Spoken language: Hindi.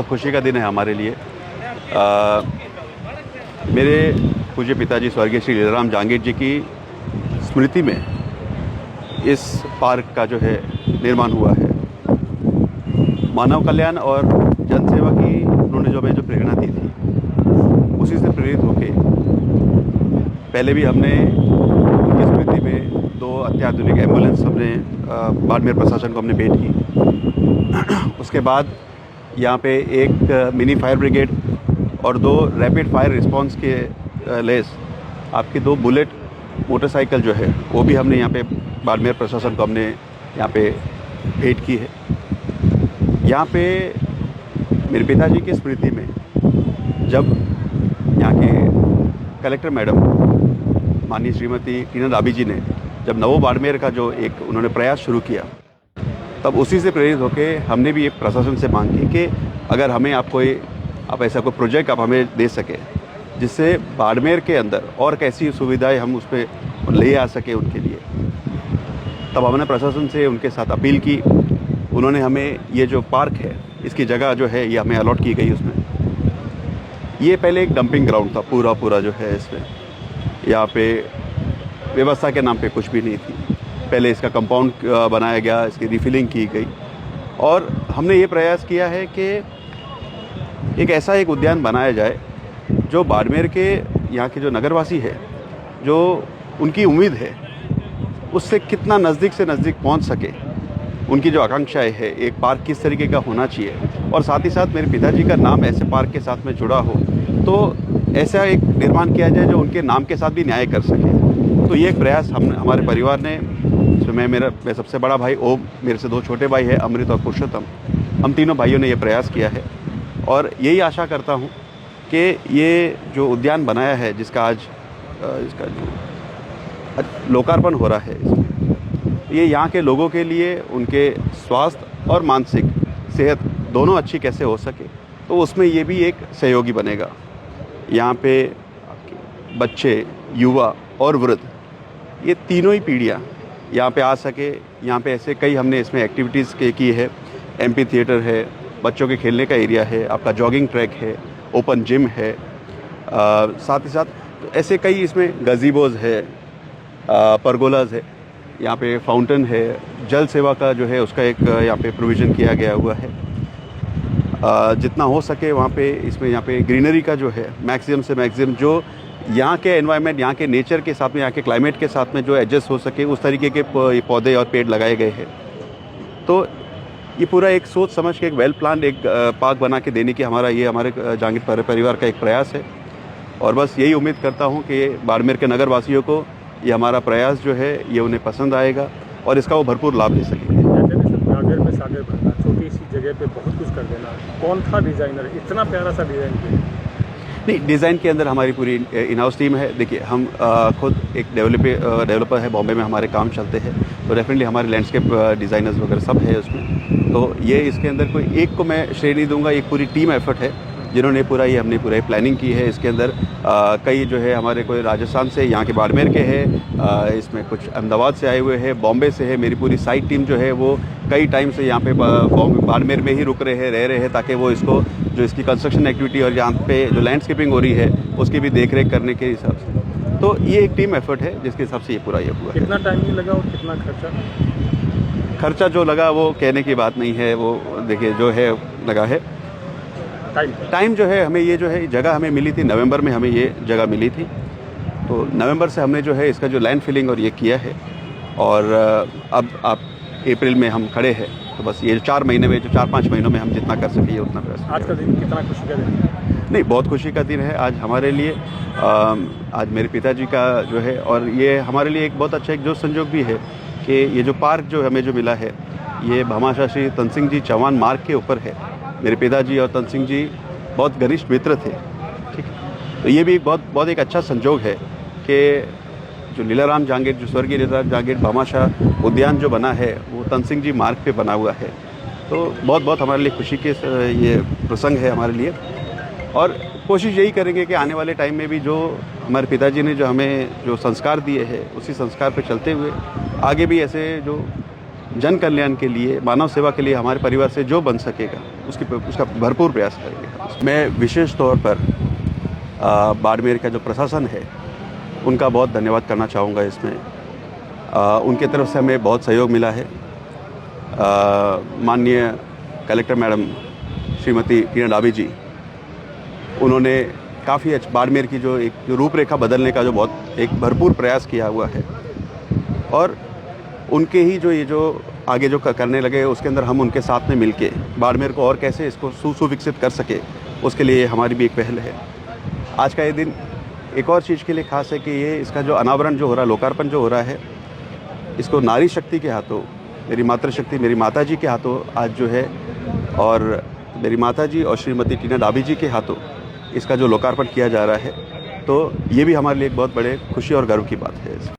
खुशी का दिन है हमारे लिए। मेरे पूज्य पिताजी स्वर्गीय श्री लीलाराम जहांगीर जी की स्मृति में इस पार्क का जो है निर्माण हुआ है। मानव कल्याण और जनसेवा की उन्होंने जो हमें जो प्रेरणा दी थी, उसी से प्रेरित होके पहले भी हमने उनकी स्मृति में 2 अत्याधुनिक एम्बुलेंस हमने बाड़मेर प्रशासन को हमने भेंट की। उसके बाद यहाँ पे एक मिनी फायर ब्रिगेड और 2 रैपिड फायर रिस्पांस के लेस आपकी 2 बुलेट मोटरसाइकिल जो है वो भी हमने यहाँ पे बाड़मेर प्रशासन को हमने यहाँ पे भेंट की है। यहाँ पे मेरे पिताजी की स्मृति में जब यहाँ के कलेक्टर मैडम माननीय श्रीमती टीना राबी जी ने जब नवो बाड़मेर का जो एक उन्होंने प्रयास शुरू किया, तब उसी से प्रेरित होकर हमने भी ये प्रशासन से मांग की कि अगर हमें आप ऐसा कोई प्रोजेक्ट आप हमें दे सके जिससे बाड़मेर के अंदर और कैसी सुविधाएं हम उस पर ले आ सके उनके लिए। तब हमने प्रशासन से उनके साथ अपील की। उन्होंने हमें ये जो पार्क है इसकी जगह जो है ये हमें अलॉट की गई। उसमें ये पहले एक डंपिंग ग्राउंड था पूरा जो है। इसमें यहाँ पे व्यवस्था के नाम पे कुछ भी नहीं थी। पहले इसका कंपाउंड बनाया गया, इसकी रिफिलिंग की गई और हमने ये प्रयास किया है कि एक ऐसा एक उद्यान बनाया जाए जो बाड़मेर के यहाँ के जो नगरवासी है, जो उनकी उम्मीद है उससे कितना नज़दीक से नज़दीक पहुँच सके। उनकी जो आकांक्षाएं है एक पार्क किस तरीके का होना चाहिए और साथ ही साथ मेरे पिताजी का नाम ऐसे पार्क के साथ में जुड़ा हो, तो ऐसा एक निर्माण किया जाए जो उनके नाम के साथ भी न्याय कर सके। तो ये एक प्रयास हमारे परिवार ने, इसमें मैं सबसे बड़ा भाई ओम, मेरे से 2 छोटे भाई हैं अमृत और पुरुषोत्तम, हम तीनों भाइयों ने ये प्रयास किया है और यही आशा करता हूँ कि ये जो उद्यान बनाया है जिसका आज इसका जो लोकार्पण हो रहा है इसमें, ये यहाँ के लोगों के लिए उनके स्वास्थ्य और मानसिक सेहत दोनों अच्छी कैसे हो सके, तो उसमें ये भी एक सहयोगी बनेगा। यहाँ पे बच्चे, युवा और वृद्ध, ये तीनों ही पीढ़ियाँ यहाँ पे आ सके। यहाँ पे ऐसे कई हमने इसमें एक्टिविटीज़ की है। एम्पी थिएटर है, बच्चों के खेलने का एरिया है, आपका जॉगिंग ट्रैक है, ओपन जिम है, साथ ही साथ ऐसे कई इसमें गज़ीबोज़ है, परगोलाज है, यहाँ पे फाउंटेन है, जल सेवा का जो है उसका एक यहाँ पे प्रोविज़न किया गया हुआ है। जितना हो सके वहाँ पे इसमें यहाँ पे ग्रीनरी का जो है मैक्सिमम से मैक्सिमम जो यहाँ के एनवायरनमेंट, यहाँ के नेचर के साथ में, यहाँ के क्लाइमेट के साथ में जो एडजस्ट हो सके उस तरीके के पौधे और पेड़ लगाए गए हैं। तो ये पूरा एक सोच समझ के एक वेल प्लान एक पार्क बना के देने की हमारे जहांगीर परिवार का एक प्रयास है। और बस यही उम्मीद करता हूँ कि बाड़मेर के नगर वासियों को ये हमारा प्रयास जो है ये उन्हें पसंद आएगा और इसका वो भरपूर लाभ ले सकेंगे। सागर में सागर बनना, छोटी सी जगह पे बहुत कुछ कर देना, कौन था डिज़ाइनर, इतना प्यारा सा डिज़ाइन किया? नहीं, डिज़ाइन के अंदर हमारी पूरी इन हाउस टीम है। देखिए हम खुद एक डेवलपर है, बॉम्बे में हमारे काम चलते हैं, तो डेफिनेटली हमारे लैंडस्केप डिज़ाइनर्स वगैरह सब है उसमें। तो ये इसके अंदर कोई एक को मैं श्रेय नहीं दूंगा, एक पूरी टीम एफर्ट है जिन्होंने हमने पूरी प्लानिंग की है। इसके अंदर कई जो है हमारे कोई राजस्थान से, यहाँ के बाड़मेर के हैं, इसमें कुछ अहमदाबाद से आए हुए हैं, बॉम्बे से है। मेरी पूरी साइट टीम जो है वो कई टाइम से यहाँ पे बाड़मेर में ही रुक रहे हैं ताकि वो इसको जो इसकी कंस्ट्रक्शन एक्टिविटी और यहाँ पे जो लैंडस्केपिंग हो रही है उसकी भी देख रेख करने के हिसाब से। तो ये एक टीम एफर्ट है जिसके हिसाब से ये पूरा हुआ। कितना टाइम लगा और कितना खर्चा जो लगा वो कहने की बात नहीं है, वो देखिए जो है लगा है। टाइम जो है हमें ये जो है जगह हमें मिली थी नवंबर में, हमें ये जगह मिली थी, तो नवंबर से हमने जो है इसका जो लैंड फिलिंग और ये किया है और अब आप अप्रैल में हम खड़े हैं। तो बस ये 4 महीने में, जो 4-5 महीनों में हम जितना कर सके ये उतना कर। आज का दिन कितना खुशी का दिन? नहीं, बहुत खुशी का दिन है आज हमारे लिए। आज मेरे पिताजी का जो है, और ये हमारे लिए एक बहुत अच्छा एक जो संजोग भी है कि ये जो पार्क जो हमें जो मिला है ये भामाशाह श्री तन सिंह जी चौहान मार्ग के ऊपर है। मेरे पिताजी और तन सिंह जी बहुत घनिष्ठ मित्र थे, ठीक है। तो ये भी बहुत एक अच्छा संजोग है कि जो लीलाराम जहांगीर, जो स्वर्गीय लीलाराम जहांगीर भामाशाह उद्यान जो बना है वो तन सिंह जी मार्ग पे बना हुआ है। तो बहुत हमारे लिए खुशी के ये प्रसंग है हमारे लिए। और कोशिश यही करेंगे कि आने वाले टाइम में भी जो हमारे पिताजी ने जो हमें जो संस्कार दिए हैं उसी संस्कार पे चलते हुए आगे भी ऐसे जो जन कल्याण के लिए, मानव सेवा के लिए हमारे परिवार से जो बन सकेगा उसका भरपूर प्रयास करेंगे। मैं विशेष तौर पर बाड़मेर का जो प्रशासन है उनका बहुत धन्यवाद करना चाहूँगा। इसमें उनके तरफ से हमें बहुत सहयोग मिला है। माननीय कलेक्टर मैडम श्रीमती टीना डाबी जी, उन्होंने काफ़ी बाड़मेर की जो रूपरेखा बदलने का जो बहुत एक भरपूर प्रयास किया हुआ है, और उनके ही जो आगे जो करने लगे उसके अंदर हम उनके साथ में मिलके बाड़मेर को और कैसे इसको सुविकसित कर सके उसके लिए हमारी भी एक पहल है। आज का ये दिन एक और चीज़ के लिए खास है कि ये इसका जो अनावरण जो हो रहा है, लोकार्पण जो हो रहा है, इसको नारी शक्ति के हाथों, मेरी मातृशक्ति मेरी माताजी के हाथों आज जो है, और मेरी माताजी और श्रीमती टीना डाबी जी के हाथों इसका जो लोकार्पण किया जा रहा है, तो ये भी हमारे लिए एक बहुत बड़े खुशी और गर्व की बात है।